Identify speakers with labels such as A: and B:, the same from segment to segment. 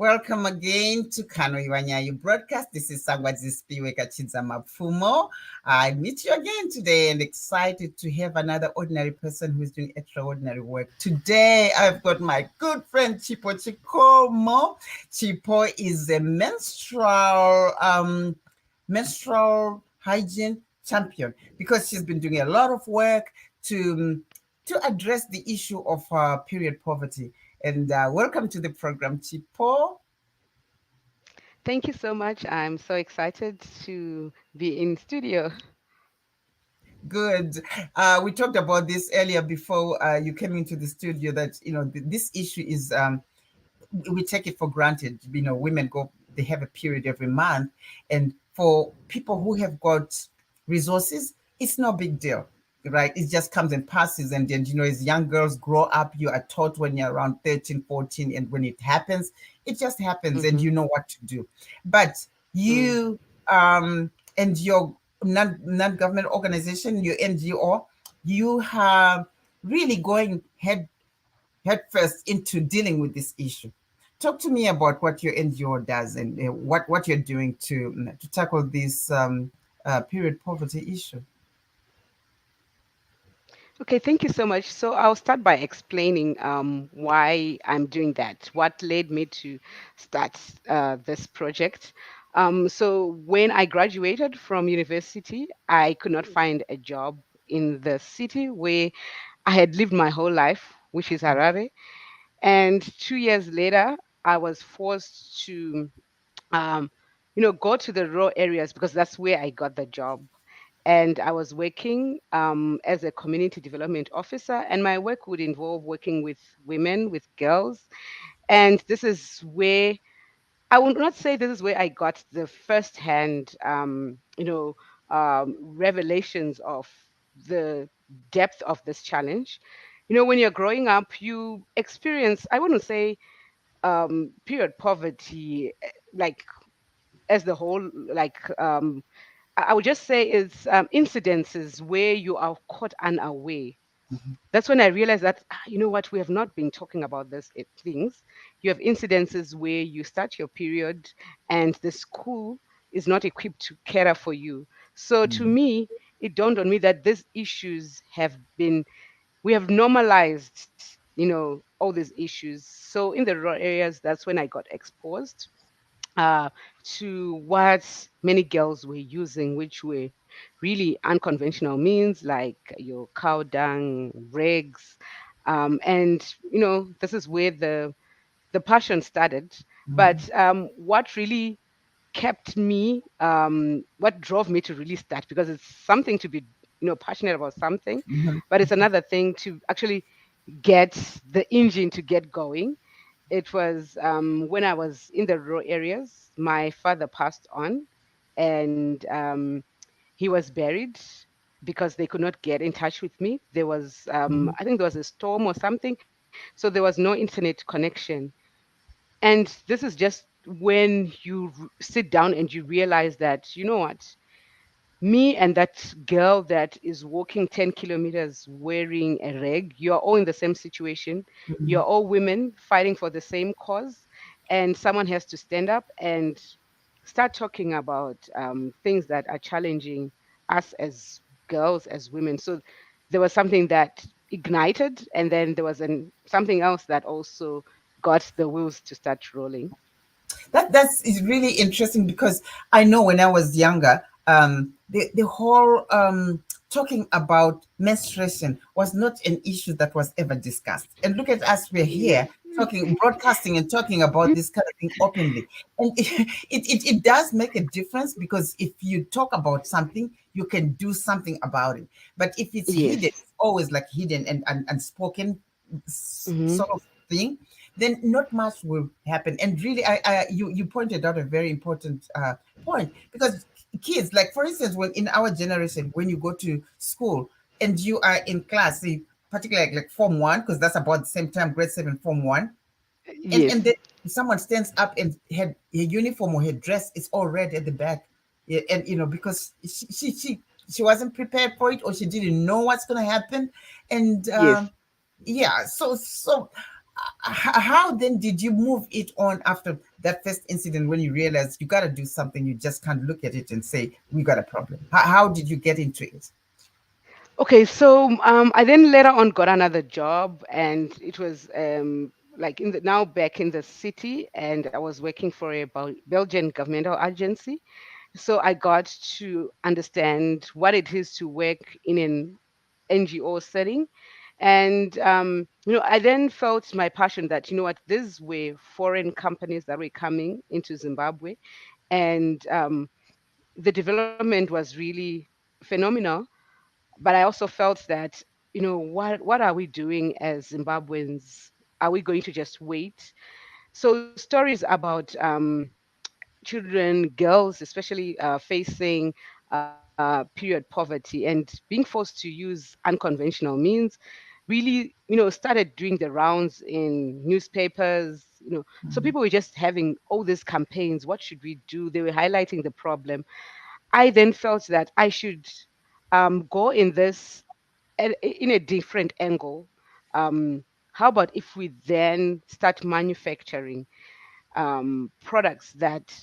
A: welcome again to Kano Iwanyayu broadcast. This is Sangwazi Spiweka Chidzama Fumo. I meet you again today and excited to have another ordinary person who's doing extraordinary work. Today, I've got my good friend Chipo Chikomo. Chipo is a menstrual hygiene champion because she's been doing a lot of work to address the issue of period poverty. And welcome to the program, Chipo.
B: Thank you so much. I'm so excited to be in studio.
A: Good. We talked about this earlier before you came into the studio that, this issue is, we take it for granted. Women they have a period every month. And for people who have got resources, it's no big deal, right? It just comes and passes. And then, as young girls grow up, you are taught when you're around 13, 14, and when it happens, it just happens and
B: Mm-hmm.
A: you know what to do. But
B: Mm.
A: you and your non-government organization, your NGO, you have really going headfirst into dealing with this issue. Talk to me about what your NGO does and what you're doing to tackle this period poverty issue.
B: Okay, thank you so much. So I'll start by explaining why I'm doing that, what led me to start this project. So when I graduated from university, I could not find a job in the city where I had lived my whole life, which is Harare. And 2 years later, I was forced to um, go to the rural areas because that's where I got the job. And I was working as a community development officer, and my work would involve working with women, with girls. And this is where I would not say this is where I got the first-hand, revelations of the depth of this challenge. When you're growing up, you experience, I wouldn't say period poverty, like as the whole, like I would just say it's incidences where you are caught unaware. That's when I realized that, you know what, we have not been talking about this things. You have incidences where you start your period and the school is not equipped to cater for you. So to
A: Mm.
B: me, it dawned on me that these issues we have normalized, all these issues. So in the rural areas, that's when I got exposed uh, to what many girls were using, which were really unconventional means like your cow dung, rags. And, this is where the passion started. But what really kept me, what drove me to really start, because it's something to be, passionate about something,
A: Mhm.
B: but it's another thing to actually get the engine to get going. It was when I was in the rural areas. My father passed on, and he was buried because they could not get in touch with me. There was,
A: Mhm.
B: I think there was a storm or something, so there was no internet connection. And this is just when you sit down and you realize that, you know what, me and that girl that is walking 10 kilometers wearing a rag, you're all in the same situation. You're all women fighting for the same cause. And someone has to stand up and start talking about things that are challenging us as girls, as women. So there was something that ignited, and then there was something else that also got the wheels to start rolling.
A: That's is really interesting because I know when I was younger, the whole talking about menstruation was not an issue that was ever discussed. And look at us, we're
B: Yes.
A: here talking, broadcasting, and talking about this kind of thing openly. And it does make a difference because if you talk about something, you can do something about it. But if it's hidden,
B: Yes.
A: it's always like hidden and unspoken
B: Hmm.
A: sort of thing, then not much will happen. And really, you pointed out a very important point because kids, like for instance, when in our generation, when you go to school and you are in class, say, particularly like Form One, because that's about the same time, grade seven, Form One, and
B: Yes.
A: then someone stands up and had her uniform or her dress is all red at the back, yeah, and because she wasn't prepared for it or she didn't know what's going to happen, and
B: Yes.
A: yeah, so how then did you move it on after that first incident when you realized you got to do something? You just can't look at it and say, we got a problem. How did you get into it?
B: Okay, so I then later on got another job, and it was like in the now back in the city, and I was working for a Belgian governmental agency. So I got to understand what it is to work in an NGO setting. And, I then felt my passion that, what, these were foreign companies that were coming into Zimbabwe. And the development was really phenomenal. But I also felt that, what are we doing as Zimbabweans? Are we going to just wait? So stories about children, girls, especially facing period poverty and being forced to use unconventional means, really, started doing the rounds in newspapers. So people were just having all these campaigns. What should we do? They were highlighting the problem. I then felt that I should go in this in a different angle. How about if we then start manufacturing products that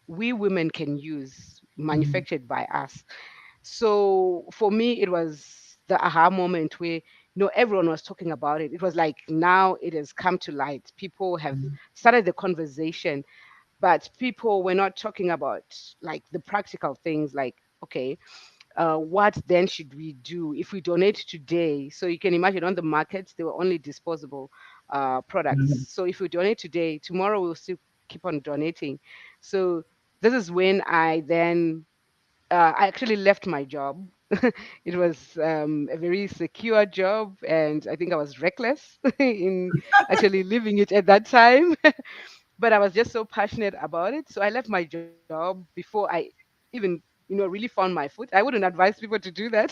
B: we women can use,
A: Mhm,
B: manufactured by us? So for me, it was the aha moment where, everyone was talking about it. It was like now it has come to light. People have
A: mhm,
B: started the conversation, but people were not talking about like the practical things, like, okay, what then should we do if we donate today? So you can imagine on the markets, they were only disposable
A: mhm,
B: products. So if we donate today, tomorrow we'll still keep on donating. So this is when I actually left my job. It was a very secure job, and I think I was reckless in actually leaving it at that time. But I was just so passionate about it. So I left my job before I even, really found my foot. I wouldn't advise people to do that,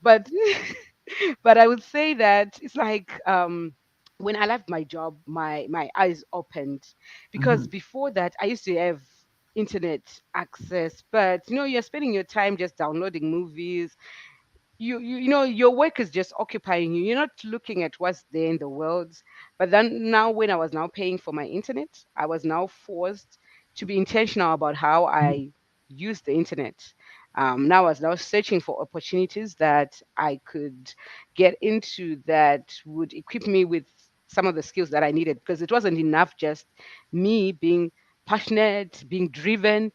B: but but I would say that it's like when I left my job, my eyes opened, because
A: mhm,
B: before that I used to have internet access, but you're spending your time just downloading movies. Your work is just occupying you. You're not looking at what's there in the world. But then now, when I was now paying for my internet, I was now forced to be intentional about how
A: mhm,
B: I use the internet. Now I was now searching for opportunities that I could get into that would equip me with some of the skills that I needed, because it wasn't enough just me being passionate, being driven.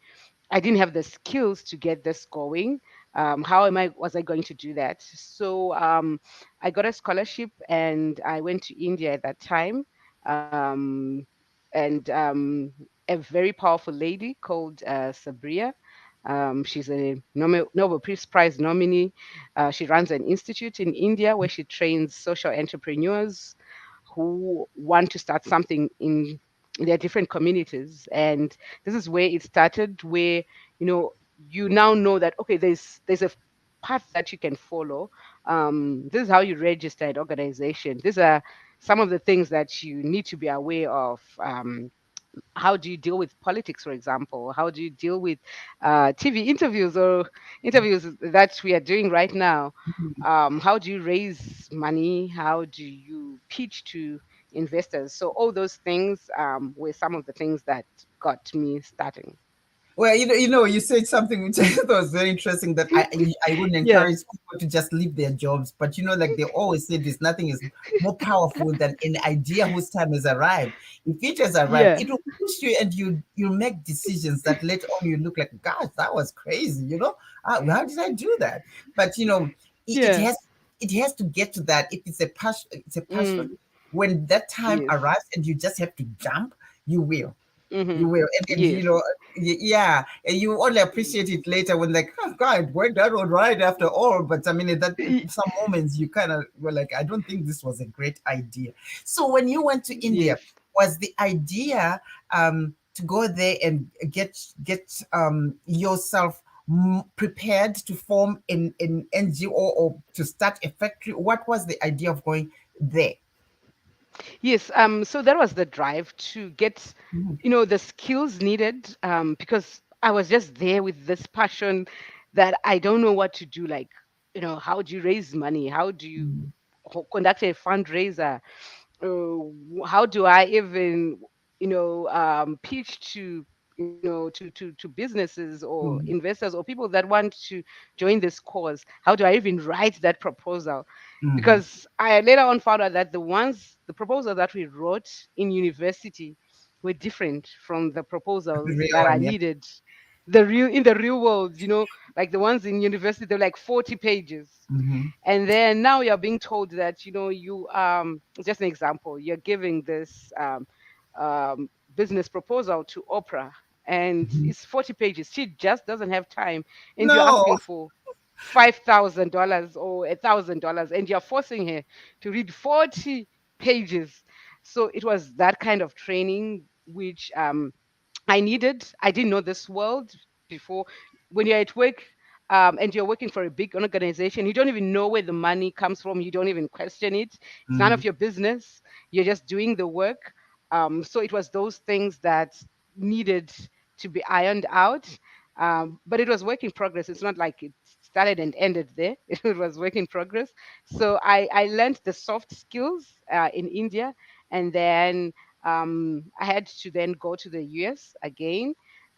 B: I didn't have the skills to get this going. How am I was I going to do that? So I got a scholarship and I went to India at that time. Um, and a very powerful lady called Sabria. She's a Nobel Peace Prize nominee. She runs an institute in India where she trains social entrepreneurs who want to start something in their different communities. And this is where it started, where you know you now know that, okay, there's a path that you can follow. This is how you register an organization. These are some of the things that you need to be aware of. How do you deal with politics, for example? How do you deal with TV interviews or interviews that we are doing right now?
A: mhm.
B: How do you raise money? How do you pitch to investors? So all those things were some of the things that got me starting.
A: Well, you said something which I thought was very interesting, that I wouldn't
B: Yeah,
A: encourage people to just leave their jobs. But like they always say, this nothing is more powerful than an idea whose time has arrived. If it has arrived,
B: yeah,
A: it will push you, and you make decisions that later on you look like, gosh, that was crazy. How did I do that? But it
B: yeah.
A: has to get to that. If it's a passion, it's a passion.
B: Mm,
A: When that time
B: yes.
A: arrives and you just have to jump, you will.
B: Mm-hmm.
A: You will, and
B: Yes.
A: yeah, and you only appreciate it later when, like, oh God, worked out all right after all. But I mean, at that
B: Y-
A: some moments you kind of were like, I don't think this was a great idea. So when you went to India,
B: Yes.
A: was the idea to go there and get yourself prepared to form an NGO or to start a factory? What was the idea of going there?
B: Yes, so that was the drive to get,
A: Mhm,
B: the skills needed, because I was just there with this passion that I don't know what to do. Like, how do you raise money? How do you conduct a fundraiser? how do I even, pitch to, to businesses or
A: Mm-hmm.
B: investors or people that want to join this cause? How do I even write that proposal?
A: Mm-hmm.
B: Because I later on found out that the proposal that we wrote in university were different from the
A: The
B: proposals
A: real
B: that I
A: one, yeah.
B: needed, in the real world. Like the ones in university, they're like 40 pages.
A: Mm-hmm.
B: And then now you're being told that, you just an example, you're giving this business proposal to Oprah, and
A: Mm-hmm.
B: it's 40 pages. She just doesn't have time, and you're
A: No.
B: asking for $5,000 or $1,000, and you're forcing her to read 40 pages. So it was that kind of training which I needed. I didn't know this world before. When you're at work, and you're working for a big organization, you don't even know where the money comes from. You don't even question it. It's none
A: Mm-hmm.
B: of your business. You're just doing the work. So it was those things that needed to be ironed out. But it was work in progress. It's not like it started and ended there. It was work in progress. So I learned the soft skills in India, and then I had to then go to the US again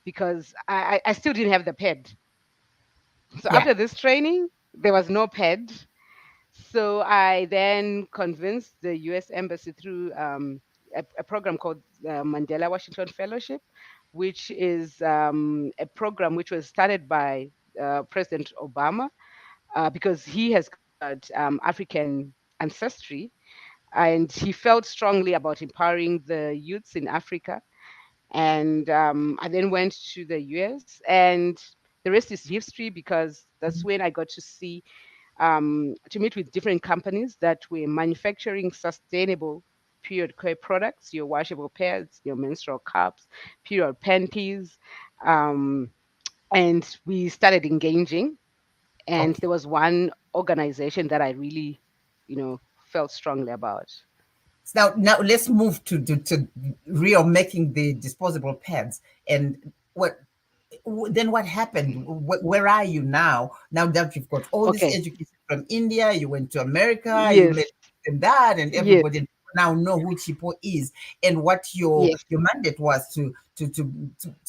B: because I still didn't have the ped. So
A: Yeah.
B: after this training, there was no ped. So I then convinced the US Embassy through a program called Mandela Washington Fellowship, which is a program which was started by President Obama because he has got African ancestry, and he felt strongly about empowering the youths in Africa. And I then went to the US, and the rest is history because that's when I got to see, to meet with different companies that were manufacturing sustainable period care products, your washable pads, your menstrual cups, period panties. Um, and we started engaging, and
A: Okay.
B: there was one organization that I really, felt strongly about.
A: So now let's move to real making the disposable pads. And then what happened? Where are you now? Now that you've got all this
B: Okay.
A: education from India, you went to America, you
B: Yes.
A: met and that, and
B: Yes.
A: everybody now know who Chipo is and what
B: Yes.
A: your mandate was to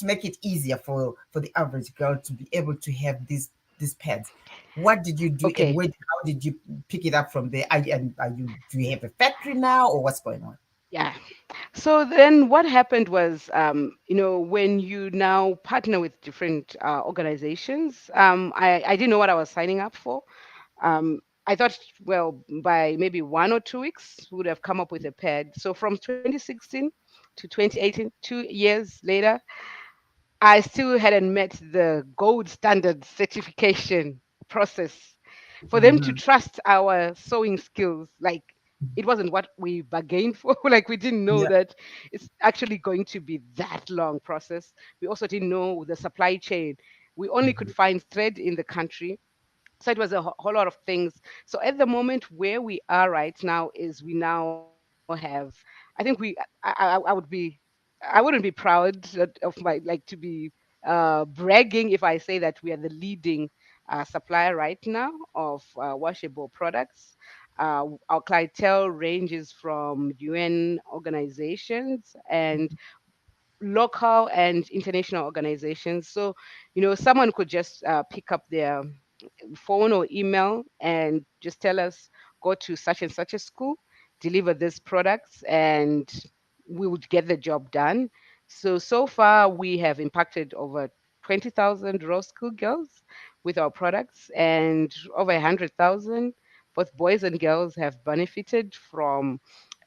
A: make it easier for the average girl to be able to have these pads. What did you do, and
B: Okay.
A: how did you pick it up from there? And do you have a factory now, or what's going on?
B: Yeah. So then what happened was, when you now partner with different organizations, I didn't know what I was signing up for. I thought, well, by maybe 1 or 2 weeks, we would have come up with a pad. So from 2016 to 2018, 2 years later, I still hadn't met the gold standard certification process for them to
A: Mhm,
B: trust our sewing skills. Like, it wasn't what we bargained for. Like, we didn't know
A: yeah.
B: that it's actually going to be that long process. We also didn't know the supply chain. We only could
A: Mhm,
B: find thread in the country, so it was a whole lot of things. So at the moment where we are right now is we now have, I think I would be, I wouldn't be proud of my, like, to be bragging if I say that we are the leading supplier right now of washable products. Our clientele ranges from UN organizations and local and international organizations. So, someone could just pick up their phone or email and just tell us, go to such and such a school, deliver these products, and we would get the job done. So far we have impacted over 20,000 raw school girls with our products, and over 100,000 both boys and girls have benefited from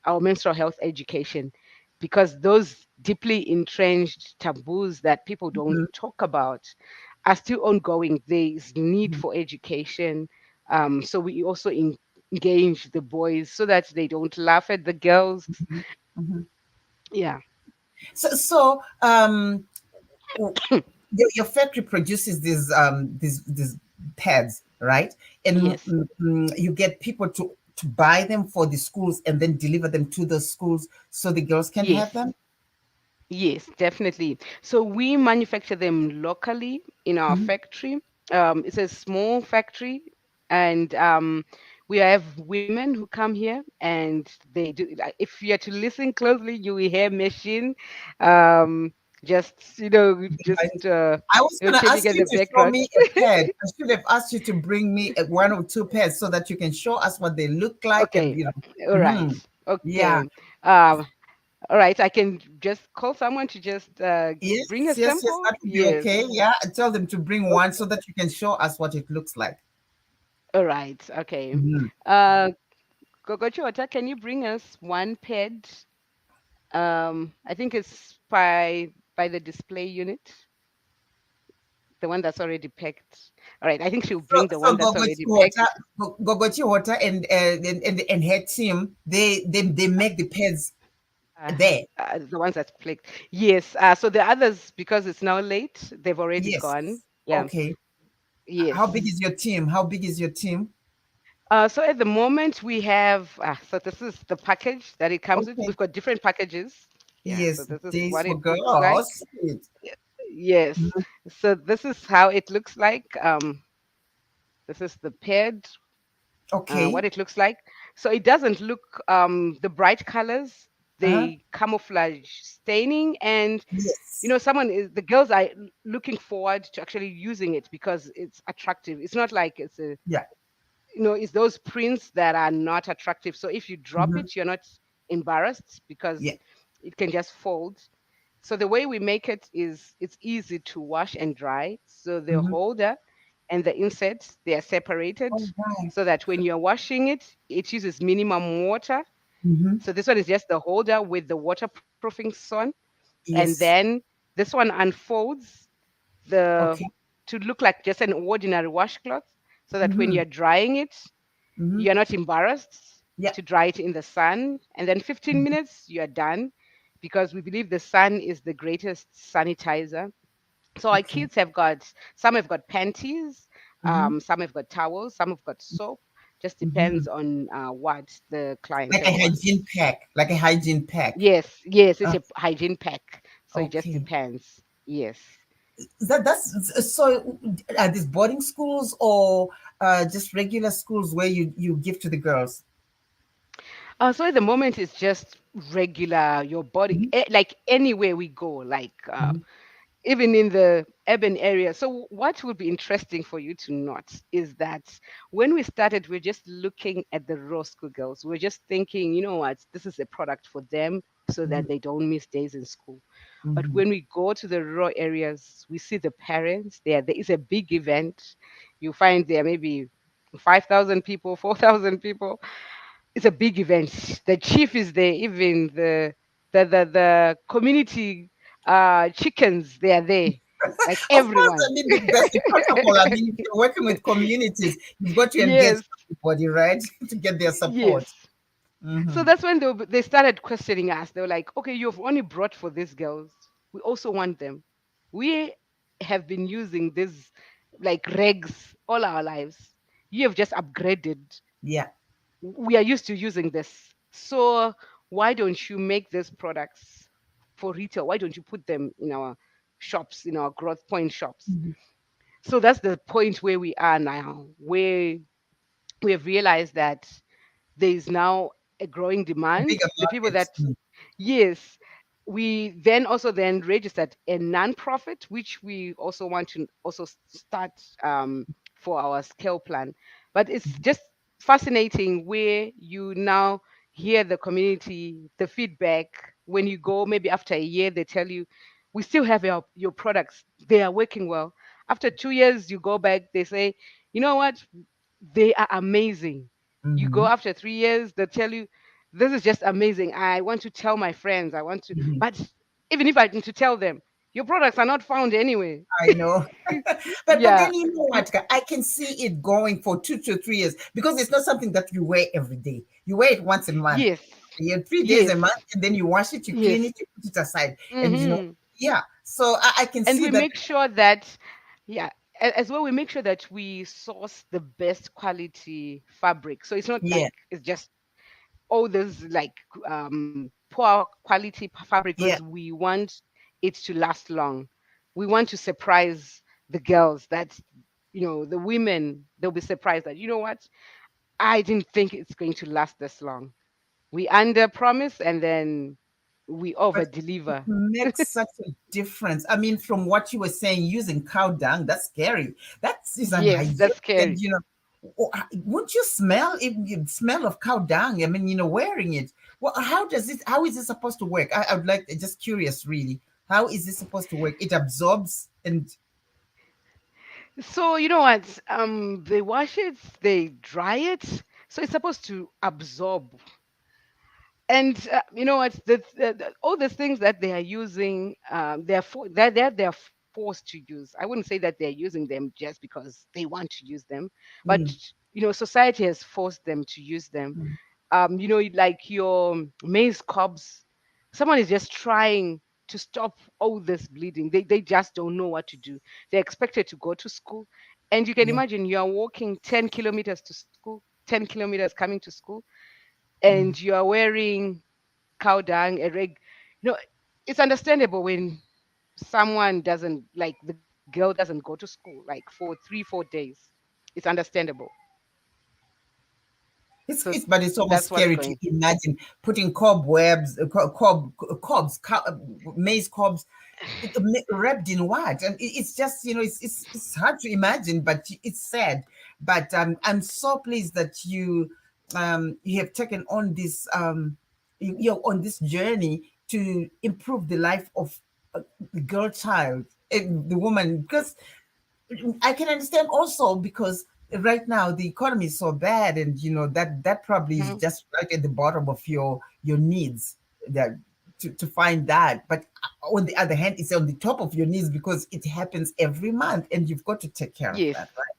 B: our menstrual health education, because those deeply entrenched taboos that people don't
A: mhm,
B: talk about are still ongoing. There is need
A: mhm,
B: for education. So we also engage the boys so that they don't laugh at the girls.
A: mhm, mhm.
B: Yeah.
A: So w- your factory produces these pads, right? And
B: Yes.
A: you get people to buy them for the schools and then deliver them to the schools so the girls can have
B: Yes.
A: them.
B: Yes, definitely. So we manufacture them locally in our
A: Mhm,
B: factory. It's a small factory, and we have women who come here and they do. Like, if you are to listen closely, you will hear machine, um, just
A: I was going to
B: chilling
A: ask
B: in
A: you
B: the
A: to show
B: background.
A: me a pad. I should have asked you to bring me one or two pads so that you can show us what they look like. And,
B: Okay, all right,
A: mhm. Yeah.
B: okay. Um, all right, I can just call someone to just bring a
A: Yes, yes, yes,
B: sample.
A: that would be
B: Yes.
A: okay. Yeah. Tell them to bring one so that you can show us what it looks like.
B: All right. Okay.
A: Mhm.
B: Uh, Gogochota, can you bring us one ped? I think it's by the display unit, the one that's already packed. All right. I think she'll
A: So,
B: bring the
A: so
B: one that's already packed.
A: Gogoti Water and her team, they make the pads
B: Uh,
A: there.
B: the ones that's packed. Yes. So the others, because it's now late, they've already
A: Yes.
B: gone. Yeah.
A: Okay. How big
B: Yes.
A: is your team? How big is your team?
B: So at the moment we have, so this is the package that it comes with.
A: Okay.
B: We've got different packages. Yeah. So
A: Yes,
B: this is
A: days
B: what
A: for
B: it looks like.
A: girls. Sweet.
B: Yes.
A: Mhm.
B: So this is how it looks like. This is the paired, what
A: Okay.
B: it looks like. So it doesn't look the bright colors,
A: Uh-huh.
B: the camouflage staining, and
A: Yes.
B: the girls are looking forward to actually using it because it's attractive. It's not like it's a
A: Yeah.
B: it's those prints that are not attractive. So if you drop
A: Hmm.
B: it, you're not embarrassed
A: Yeah.
B: because it can just fold. So the way we make it is it's easy to wash and dry. So the
A: Hmm.
B: holder and the insert, they are separated
A: All right.
B: so that when you're washing it, it uses minimum water.
A: Mm-hmm.
B: So this one is just the holder with the waterproofing son. And
A: Yes.
B: then this one unfolds the
A: Okay.
B: to look like just an ordinary washcloth so that when
A: Mm-hmm.
B: you're drying it,
A: Mm-hmm.
B: you're not embarrassed
A: Yeah.
B: to dry it in the sun. And then 15
A: Mhm.
B: minutes, you're done because we believe the sun is the greatest sanitizer. So our
A: Okay.
B: kids have got some have got panties,
A: Mm-hmm.
B: some have got towels, some have got soap. Just
A: Mm-hmm.
B: depends on what the
A: Like a
B: clientele
A: hygiene
B: wants.
A: pack. Like a hygiene pack.
B: Yes, yes, it's
A: Uh,
B: a hygiene pack. So it just
A: okay.
B: depends. Yes.
A: That's so. Are these boarding schools or just regular schools where you give to the girls?
B: So at the moment, it's just regular, your body,
A: Mm-hmm.
B: like anywhere we go, like
A: Mm-hmm.
B: even in the urban area. So, what would be interesting for you to note is that when we started, we're just looking at the raw school girls. We're just thinking, you know what, this is a product for them so that they don't miss days in school. But
A: Mm-hmm.
B: when we go to the rural areas, we see the parents. There is a big event. You find there maybe 5,000 people, 4,000 people. It's a big event. The chief is there, even the community chickens, they are there, like
A: Of course, I
B: everyone.
A: mean that's the protocol. I mean, if you're working with communities, you've got to engage
B: Yes,
A: everybody, right, to get their support.
B: yes. So
A: Mm-hmm.
B: that's when they started questioning us. They were like, okay, you've only brought for these girls. We also want them. We have been using these like regs all our lives. You have just upgraded.
A: Yeah.
B: We are used to using this. So why don't you make these products for retail? Why don't you put them in our shops, in our growth point shops?
A: Mhm.
B: So that's the point where we are now, where we have realized that there is now a growing
A: A
B: demand.
A: bigger
B: The people
A: market.
B: that Yes, we then also then registered a non-profit, which we also want to also start for our scale plan. But it's just fascinating where you now hear the community, the feedback. When you go, maybe after a year, they tell you, we still have your products. They are working well. After 2 years, you go back, they say, you know what? They are amazing. You go
A: Mm-hmm.
B: after 3 years, they tell you, this is just amazing. I want to tell my friends. I want to,
A: Mm-hmm.
B: but even if I need to tell them, your products are not found anyway.
A: I know. But
B: Yeah.
A: then you know what? I can see it going for 2 to 3 years because it's not something that you wear every day. You wear it once a month.
B: Yes.
A: You 3 days a
B: Yes.
A: month, and then you wash it, you clean
B: Yes.
A: it, you put it aside, and
B: Hmm.
A: yeah. So I can
B: And
A: see
B: we
A: that.
B: make sure that, yeah, as well, we make sure that we source the best quality fabric. So it's not
A: Yeah,
B: like it's just all this like poor quality fabric because
A: yeah.
B: we want it to last long. We want to surprise the girls that the women, they'll be surprised that, you know what, I didn't think it's going to last this long. We under promise and then we over
A: But it
B: deliver.
A: makes such a difference. I mean, from what you were saying, using cow dung, that's scary. That is
B: Yes,
A: unhygienic.
B: that's
A: And,
B: scary.
A: wouldn't you smell if you smell of cow dung? I mean, wearing it. Well, how is it supposed to work? I would like, just curious, really. How is it supposed to work? It absorbs and,
B: So you know what? They wash it, they dry it, so it's supposed to absorb. And you know what? All the things that they are using, they're forced to use. I wouldn't say that they're using them just because they want to use them, but
A: mm,
B: society has forced them to use them.
A: mm,
B: Like your maize cobs, someone is just trying to stop all this bleeding. They just don't know what to do. They're expected to go to school, and you can
A: yeah,
B: imagine you are walking 10 kilometers to school, 10 kilometers coming to school,
A: mm.
B: and you are wearing cow dung, a reg. It's understandable when someone doesn't, like, the girl doesn't go to school like for 3 4 days. It's understandable. So
A: But it's almost
B: that's what's
A: scary to
B: going.
A: imagine putting cobwebs, cobs, maize cobs, wrapped in what? And it's just, it's hard to imagine, but it's sad. But I'm so pleased that you have taken on this, you're on this journey to improve the life of the girl child, the woman, because I can understand also, because right now the economy is so bad, and that probably is
B: Mhm.
A: just right at the bottom of your needs, that to find that. But on the other hand, it's on the top of your needs because it happens every month, and you've got to take care of
B: Yes,
A: that, right?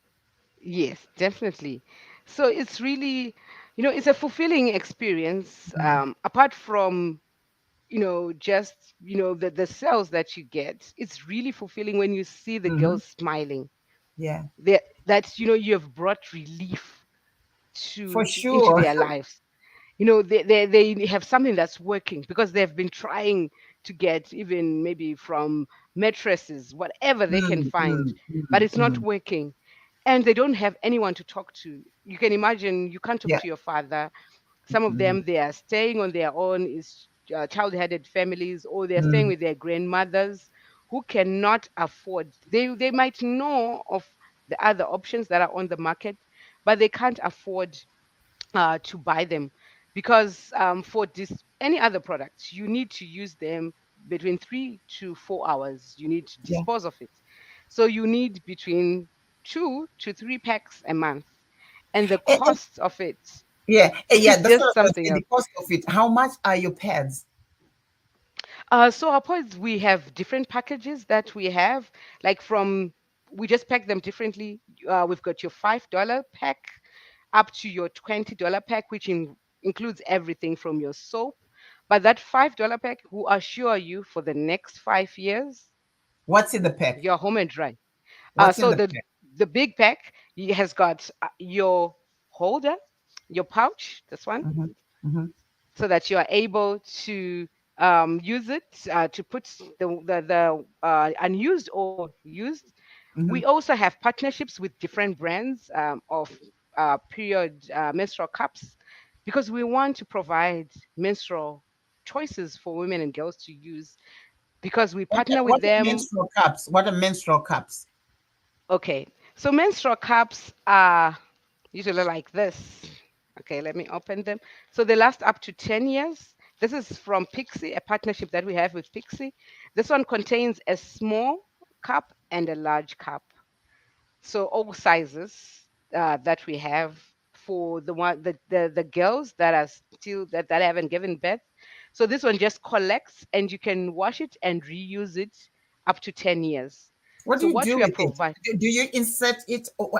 B: yes, definitely. So it's really, it's a fulfilling experience.
A: Mhm.
B: Apart from just the sales that you get, it's really fulfilling when you see the
A: Mhm.
B: girls smiling.
A: Yeah,
B: That you have brought relief
A: for
B: into
A: sure.
B: their lives. They have something that's working because they've been trying to get, even maybe from mattresses, whatever they can
A: Mm,
B: find,
A: mm, mm,
B: but it's not
A: mm.
B: working, and they don't have anyone to talk to. You can imagine, you can't talk
A: Yeah.
B: to your father. Some of
A: Mhm.
B: them, they are staying on their own, is child-headed families, or they're staying
A: Mm.
B: with their grandmothers who cannot afford. They might know of the other options that are on the market, but they can't afford to buy them, because for this any other products, you need to use them between 3 to 4 hours. You need to
A: Yeah.
B: dispose of it, so you need between 2 to 3 packs a month, and the
A: And
B: cost of it
A: yeah, yeah,
B: is
A: that's what I
B: just
A: was going to
B: something
A: say. The
B: else.
A: cost of it. How much are your pads?
B: So our points, we have different packages that we have, like from we just pack them differently. We've got your $5 pack up to your $20 pack, which includes everything from your soap. But that $5 pack will assure you for the next 5 years,
A: What's in the pack?
B: you're home and dry.
A: What's in
B: So
A: the
B: the
A: pack?
B: the big pack has got your holder, your pouch, this one,
A: Mm-hmm. Mm-hmm.
B: so that you are able to use it to put the unused or used. We
A: Mm-hmm.
B: also have partnerships with different brands of period menstrual cups, because we want to provide menstrual choices for women and girls to use, because we partner with
A: What are
B: them.
A: menstrual cups? What are menstrual cups?
B: Okay, so menstrual cups are usually like this. Okay, let me open them. So they last up to 10 years. This is from Pixie, a partnership that we have with Pixie. This one contains a small cup and a large cup. So all sizes that we have for the girls that are still that haven't given birth. So this one just collects, and you can wash it and reuse it up to 10 years.
A: What do
B: So
A: you
B: what
A: do
B: we are
A: with it?
B: providing.
A: Do you insert it? Or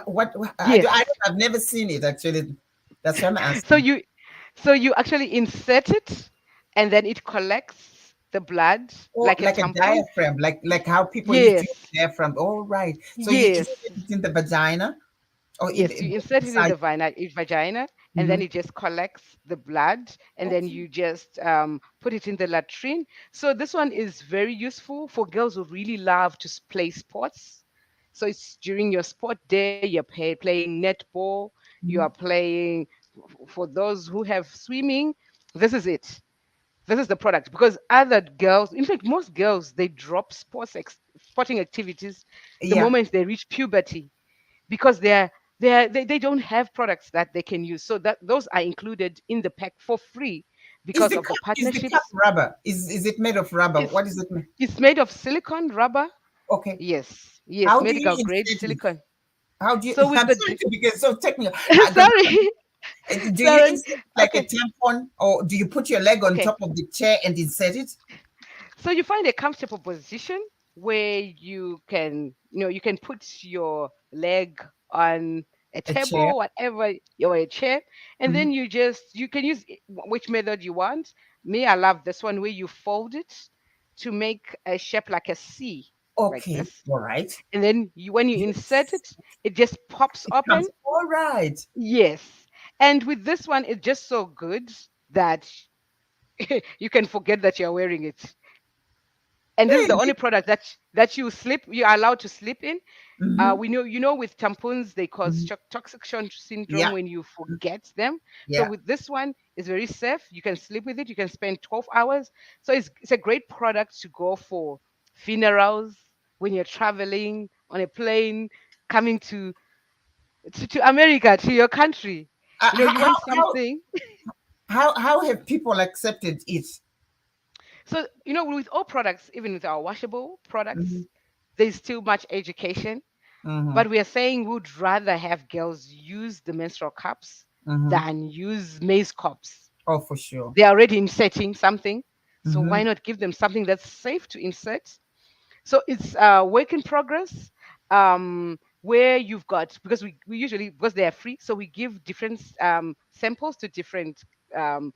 B: Yes.
A: I've never seen it actually. That's why I'm
B: So
A: asking.
B: you actually insert it, and then it collects the blood
A: Or
B: like a
A: like a
B: tampon.
A: diaphragm, like how people used to use
B: Yes.
A: diaphragm. All right. So you
B: Yes.
A: insert it in the vagina or
B: Yes, you insert it in
A: inside.
B: the vagina, and then
A: Mm-hmm.
B: it just collects the blood, and then
A: Okay.
B: you just put it in the latrine. So this one is very useful for girls who really love to play sports. So it's during your sport day, you're playing netball. you
A: Mhm.
B: are playing. For those who have swimming, this is it. This is the product, because other girls, in fact most girls, they drop sporting activities the
A: Yeah.
B: moment they reach puberty, because they don't have products that they can use, so that those are included in the pack for free because of the
A: Is the cup
B: partnerships.
A: rubber? Is it made of rubber?
B: it's
A: What is it made?
B: it's made of silicone rubber.
A: Okay.
B: Yes, yes,
A: How do you
B: medical grade
A: insert it?
B: silicone.
A: How do you?
B: So we've
A: I'm
B: got
A: sorry to be get so technical.
B: sorry.
A: Do you
B: Sorry.
A: insert it like a
B: Okay.
A: tampon, or do you put your leg on
B: Okay.
A: top of the chair and insert it?
B: So you find a comfortable position where you can put your leg on a
A: A chair.
B: table, whatever, or a chair, and
A: Mhm.
B: then you can use which method you want. Me, I love this one where you fold it to make a shape like a C, like
A: Okay.
B: this,
A: All right.
B: and then when you insert
A: Yes.
B: it, it just pops
A: It
B: open.
A: comes. All right.
B: Yes, and with this one, it's just so good that you can forget that you're wearing it. And this is the only
A: Really?
B: product that you are allowed to sleep in.
A: Mm-hmm.
B: We know, with tampons, they cause
A: Hmm.
B: toxic shock syndrome
A: Yeah.
B: when you forget them. So
A: Yeah.
B: with this one, it's very safe. You can sleep with it. You can spend 12 hours. So it's a great product to go for funerals, when you're traveling on a plane, coming to America, to your country.
A: How
B: You
A: how
B: want something.
A: how have people accepted it?
B: So, with all products, even with our washable
A: Mm-hmm.
B: products, there's still much education.
A: Mm-hmm.
B: But we are saying we'd rather have girls use the menstrual cups
A: Mm-hmm.
B: than use maize cups.
A: Oh, for sure.
B: They're already inserting something. So
A: Mm-hmm.
B: why not give them something that's safe to insert? So it's work in progress, where you've got, because we usually, because they are free, so we give different samples to different um,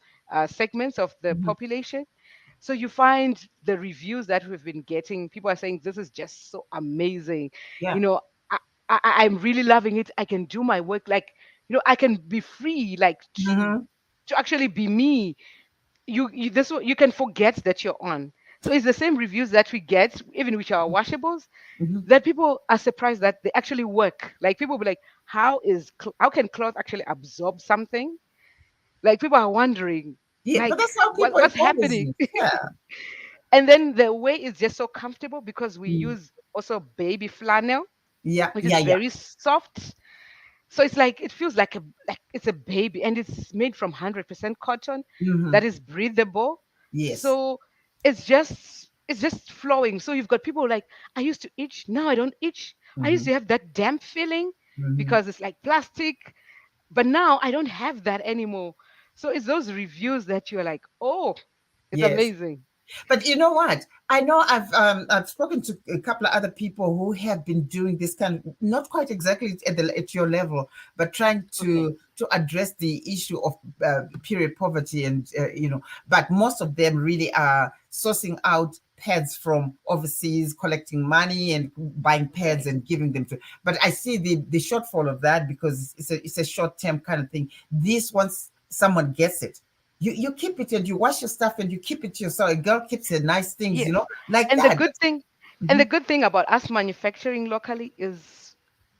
B: segments of the
A: Mm-hmm.
B: population. So you find the reviews that we've been getting, people are saying this is just so amazing.
A: Yeah.
B: you know I, I'm really loving it. I can do my work, like, I can be free, like,
A: Mm-hmm.
B: to actually be me. You can forget that you're on. So it's the same reviews that we get even with our washables,
A: Mm-hmm.
B: that people are surprised that they actually work. Like, people will be like, how can cloth actually absorb something? Like, people are wondering,
A: Yeah, but
B: like,
A: that's how people
B: what's
A: have always
B: happening.
A: used. Yeah.
B: And then the way is just so comfortable, because we
A: Mm.
B: use also baby flannel,
A: Yeah.
B: which is
A: Yeah. Yeah.
B: very soft. So it's like, it feels like it's a baby, and it's made from 100% cotton
A: Mm-hmm.
B: that is breathable.
A: Yes.
B: So it's just flowing. So you've got people like, I used to itch, now I don't itch. I used
A: Mm-hmm.
B: to have that damp feeling
A: Mm-hmm.
B: because it's like plastic, but now I don't have that anymore. So it's those reviews that you're like, oh, it's
A: Yes.
B: amazing.
A: But you know what? I know I've spoken to a couple of other people who have been doing this kind of, not quite exactly at your level, but trying
B: Okay.
A: to address the issue of period poverty, and but most of them really are sourcing out pads from overseas, collecting money and buying pads
B: Right.
A: and giving them to. But I see the shortfall of that, because it's a short term kind of thing. This, once someone gets it, you keep it and you wash your stuff and you keep it to yourself. A girl keeps the nice things,
B: Yes.
A: like
B: And the
A: that.
B: good thing and
A: Mhm,
B: the good thing about us manufacturing locally is,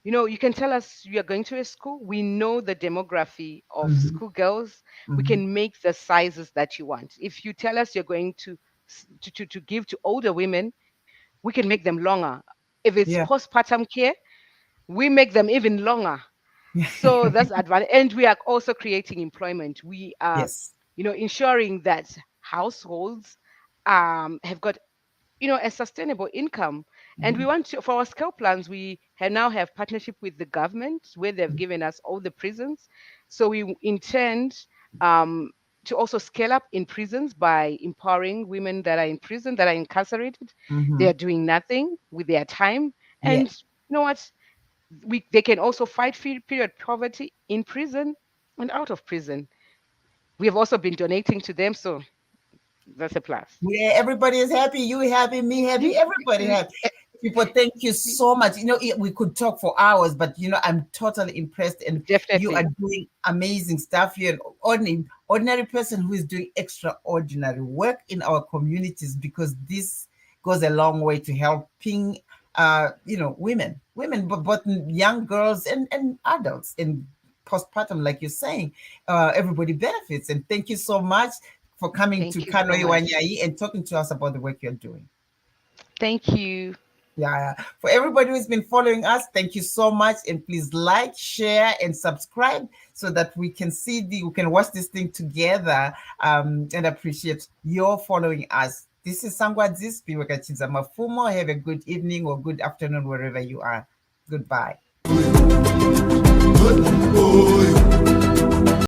B: you can tell us you are going to a school. We know the demography of
A: mhm,
B: schoolgirls. We
A: mhm.
B: can make the sizes that you want. If you tell us you're going to give to older women, we can make them longer. If it's
A: Yeah.
B: postpartum care, we make them even longer. So that's advantage. And we are also creating employment. We are,
A: Yes.
B: ensuring that households have got, a sustainable income. And we
A: Mhm,
B: want to, for our scale plans, we now have partnership with the government, where they've given us all the prisons. So we intend um, to also scale up in prisons by empowering women that are in prison, that are incarcerated. They
A: mhm.
B: are doing nothing with their time.
A: Yeah.
B: And you know what? They can also fight period poverty in prison and out of prison. We have also been donating to them, so that's a plus.
A: Yeah, everybody is happy. You happy, me happy,
B: You,
A: everybody
B: you-
A: happy. People, thank you so much. We could talk for hours, but I'm totally impressed, and you are
B: definitely.
A: doing amazing stuff. You're an ordinary person who is doing extraordinary work in our communities, because this goes a long way to helping women, but both young girls and adults. And postpartum, like you're saying, everybody benefits. And thank you so much for coming to
B: Thank you so
A: Kanoi
B: much.
A: Wanyai and talking to us about the work you're doing.
B: Thank you.
A: Yeah. For everybody who's been following us, thank you so much. And please like, share, and subscribe so that we can watch this thing together, and appreciate your following us. This is Sangwa Zispi Wakachiza Mafumo. Have a good evening or good afternoon wherever you are. Goodbye.